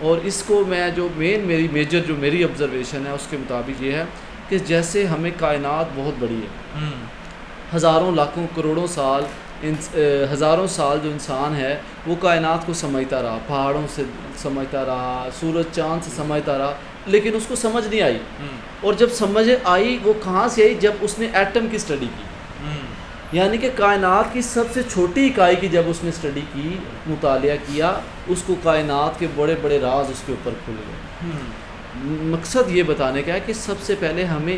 اور اس کو میں جو میری میجر جو میری آبزرویشن ہے اس کے مطابق یہ ہے کہ جیسے ہمیں کائنات بہت بڑی ہے، ہزاروں لاکھوں کروڑوں سال ہزاروں سال جو انسان ہے وہ کائنات کو سمجھتا رہا، پہاڑوں سے سمجھتا رہا، سورج چاند سے سمجھتا رہا، لیکن اس کو سمجھ نہیں آئی. اور جب سمجھ آئی وہ کہاں سے آئی؟ جب اس نے ایٹم کی اسٹڈی کی، یعنی کہ کائنات کی سب سے چھوٹی اکائی کی جب اس نے اسٹڈی کی، مطالعہ کیا، اس کو کائنات کے بڑے بڑے راز اس کے اوپر کھل گئے. مقصد یہ بتانے کا ہے کہ سب سے پہلے ہمیں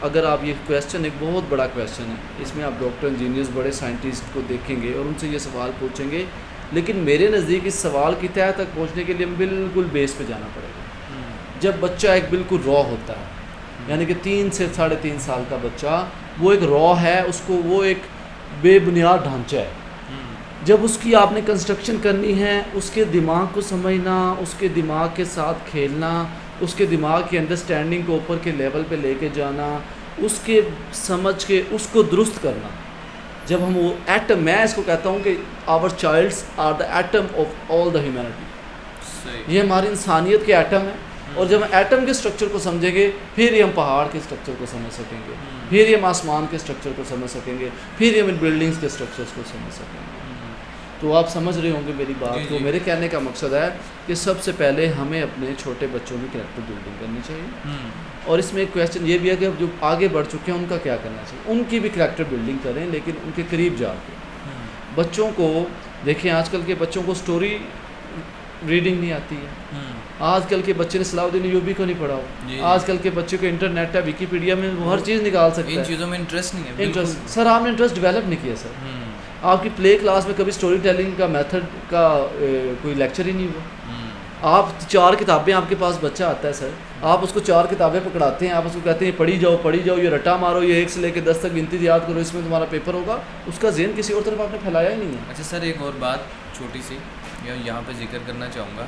اگر آپ یہ کویسچن ایک بہت بڑا کویسچن ہے، اس میں آپ ڈاکٹر انجینئرز بڑے سائنٹسٹ کو دیکھیں گے اور ان سے یہ سوال پوچھیں گے، لیکن میرے نزدیک اس سوال کی تہہ تک پہنچنے کے لیے بالکل بیس پہ جانا پڑے گا. جب بچہ ایک بالکل را ہوتا ہے، یعنی کہ 3 سے 3.5 سال کا بچہ، وہ ایک را ہے، اس کو وہ ایک بے بنیاد ڈھانچہ ہے. جب اس کی آپ نے کنسٹرکشن کرنی ہے، اس کے دماغ کو سمجھنا، اس کے دماغ کے ساتھ کھیلنا، اس کے دماغ کی انڈرسٹینڈنگ کو اوپر کے لیول پہ لے کے جانا، اس کے سمجھ کے اس کو درست کرنا. جب ہم وہ ایٹم، میں اس کو کہتا ہوں کہ our childs are the atom of all the humanity, یہ ہماری انسانیت کے ایٹم ہے. اور جب ہم ایٹم کے اسٹرکچر کو سمجھیں گے، پھر ہی ہم پہاڑ کے اسٹرکچر کو سمجھ سکیں گے، پھر ہی ہم آسمان کے اسٹرکچر کو سمجھ سکیں گے، پھر ہی ہم ان بلڈنگس کے اسٹرکچرس کو سمجھ سکیں گے. تو آپ سمجھ رہے ہوں گے میری بات کو. میرے کہنے کا مقصد ہے کہ سب سے پہلے ہمیں اپنے چھوٹے بچوں کی کریکٹر بلڈنگ کرنی چاہیے. اور اس میں ایک کویسچن یہ بھی ہے کہ اب جو آگے بڑھ چکے ہیں ان کا کیا کرنا چاہیے. ان کی بھی کریکٹر بلڈنگ کریں، لیکن ان کے قریب جا کے. بچوں کو دیکھیں، آج کل کے بچوں کو سٹوری ریڈنگ نہیں آتی ہے. آج کل کے بچے نے صلاح الدین ایوبی کو نہیں پڑھا ہو. آج کل کے بچے کو انٹرنیٹ ہے، ویکیپیڈیا میں وہ ہر چیز نکال سکتا ہے. ان چیزوں میں انٹرسٹ نہیں ہے. سر آپ نے انٹرسٹ ڈیولپ نہیں کیا. سر آپ کی پلے کلاس میں کبھی سٹوری ٹیلنگ کا میتھڈ کا کوئی لیکچر ہی نہیں ہوا. آپ 4 کتابیں، آپ کے پاس بچہ آتا ہے سر، آپ اس کو 4 کتابیں پکڑاتے ہیں، آپ اس کو کہتے ہیں پڑھی جاؤ، یہ رٹا مارو، یہ 1 سے لے کے 10 تک گنتی یاد کرو، اس میں تمہارا پیپر ہوگا. اس کا ذہن کسی اور طرف آپ نے پھیلایا ہی نہیں ہے. اچھا سر، ایک اور بات چھوٹی سی یہاں پہ ذکر کرنا چاہوں گا.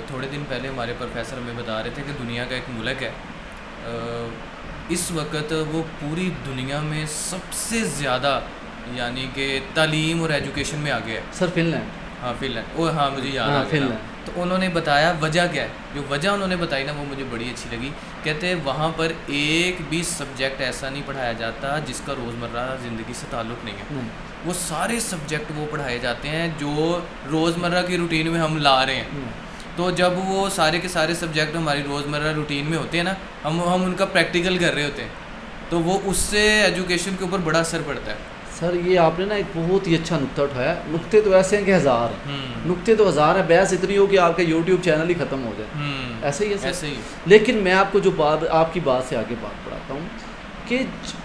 تھوڑے دن پہلے ہمارے پروفیسر ہمیں بتا رہے تھے کہ دنیا کا ایک ملک ہے، اس وقت وہ پوری دنیا میں سب سے زیادہ یعنی کہ تعلیم اور ایجوکیشن میں آگے ہے. سر فن لینڈ. ہاں فن لینڈ. ہاں مجھے یاد آ گیا. تو انہوں نے بتایا وجہ کیا ہے. جو وجہ انہوں نے بتائی نا وہ مجھے بڑی اچھی لگی. کہتے ہیں وہاں پر ایک بھی سبجیکٹ ایسا نہیں پڑھایا جاتا جس کا روزمرہ زندگی سے تعلق نہیں ہے. وہ سارے سبجیکٹ وہ پڑھائے جاتے ہیں جو روزمرہ کی روٹین میں ہم لا رہے ہیں. تو جب وہ سارے کے سارے سبجیکٹ ہماری روزمرہ روٹین میں ہوتے ہیں نا، ہم ان کا پریکٹیکل کر رہے ہوتے ہیں، تو وہ اس سے ایجوکیشن کے اوپر بڑا اثر پڑتا ہے. سر یہ آپ نے نا ایک بہت ہی اچھا نقطہ اٹھایا. نقطے تو ایسے ہیں کہ 1000 ہیں، نقطے تو 1000 ہیں. بحث اتنی ہو کہ آپ کا یوٹیوب چینل ہی ختم ہو جائے. ایسے ہی ہے ایسے ہی. لیکن میں آپ کو جو بات، آپ کی بات سے آگے بات بڑھاتا ہوں کہ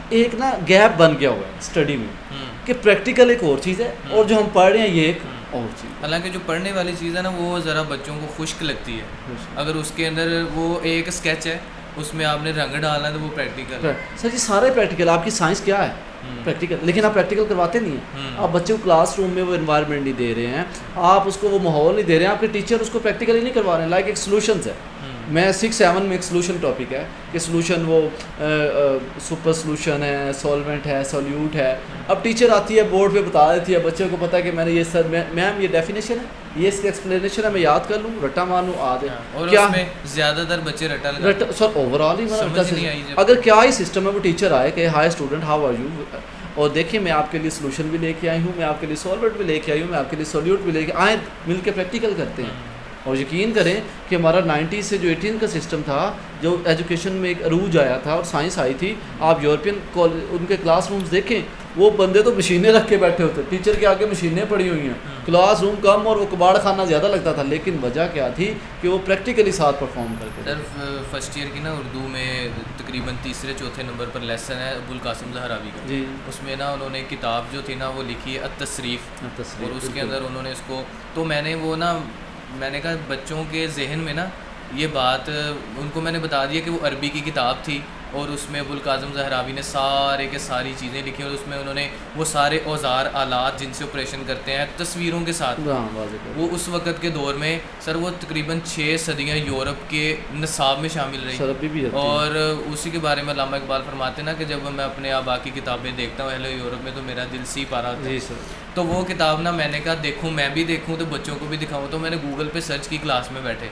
ایک نا گیپ بن گیا ہوا ہے اسٹڈی میں کہ پریکٹیکل ایک اور چیز ہے اور جو ہم پڑھ رہے ہیں یہ ایک اور چیز. حالانکہ جو پڑھنے والی چیز ہے نا وہ ذرا بچوں کو خشک لگتی ہے. اگر اس کے اندر وہ ایک اسکیچ ہے، اس میں آپ نے رنگ ڈالنا ہے تو وہ پریکٹیکل ہے. سر جی سارے پریکٹیکل. آپ کی سائنس کیا ہے؟ پریکٹیکل. لیکن آپ پریکٹیکل کرواتے نہیں ہیں. آپ بچے کو کلاس روم میں وہ انوائرمنٹ نہیں دے رہے ہیں، آپ اس کو وہ ماحول نہیں دے رہے ہیں. آپ کے ٹیچر اس کو پریکٹیکلی نہیں کروا رہے ہیں. لائک ایک سولوشنز ہے. میں 6-7 میں ایک سولوشن ٹاپک ہے کہ سولوشن وہ سپر سولوشن ہے، سولوینٹ ہے، سولیوٹ ہے. اب ٹیچر آتی ہے بورڈ پہ بتا دیتی ہے، بچے کو پتہ ہے کہ میں نے یہ سر میم یہ ڈیفینیشن ہے، یہ اس کی ایکسپلینیشن ہے، میں یاد کر لوں، رٹا مان لوں، آ جائے. اور کیا اس میں زیادہ تر بچے رٹا سر اوور آل ہی اگر کیا ہی سسٹم ہے. وہ ٹیچر آئے کہ hi student how are you, اور دیکھیں میں آپ کے لیے سولوشن بھی لے کے آئی ہوں، میں آپ کے لیے سولوینٹ بھی لے کے آئی ہوں، میں آپ کے لیے سولیوٹ بھی لے کے آئیں، مل کے پریکٹیکل کرتے ہیں. اور یقین کریں کہ ہمارا 90 سے جو 18 کا سسٹم تھا، جو ایجوکیشن میں ایک عروج آیا تھا اور سائنس آئی تھی، آپ یورپین ان کے کلاس رومز دیکھیں، وہ بندے تو مشینیں رکھ کے بیٹھے ہوتے، ٹیچر کے آگے مشینیں پڑی ہوئی ہیں، کلاس روم کم اور وہ کباڑ خانہ زیادہ لگتا تھا. لیکن وجہ کیا تھی کہ وہ پریکٹیکلی ساتھ پرفارم کرتے تھے. سر فرسٹ ایئر کی نا اردو میں تقریباً 3-4 نمبر پر لیسن ہے ابوالقاسم زہراوی کا. جی اس میں نا انہوں نے کتاب جو تھی نا وہ لکھی ہے التصریف، اور اس کے اندر انہوں نے اس کو، تو میں نے کہا بچوں کے ذہن میں نا یہ بات ان کو میں نے بتا دیا کہ وہ عربی کی کتاب تھی اور اس میں ابوالقاسم زہراوی نے سارے کے ساری چیزیں لکھی اور اس میں انہوں نے وہ سارے اوزار آلات جن سے آپریشن کرتے ہیں تصویروں کے ساتھ. وہ اس وقت کے دور میں سر وہ تقریباً 6 صدیاں یورپ کے نصاب میں شامل رہی. اور اسی کے بارے میں علامہ اقبال فرماتے ہیں نا کہ جب میں اپنے آبا کی کتابیں دیکھتا ہوں اہل یورپ میں تو میرا دل سی پا رہا ہوتا ہے. تو وہ کتاب نا میں نے کہا دیکھوں میں بھی دیکھوں تو بچوں کو بھی دکھاؤں. تو میں نے گوگل پہ سرچ کی کلاس میں بیٹھے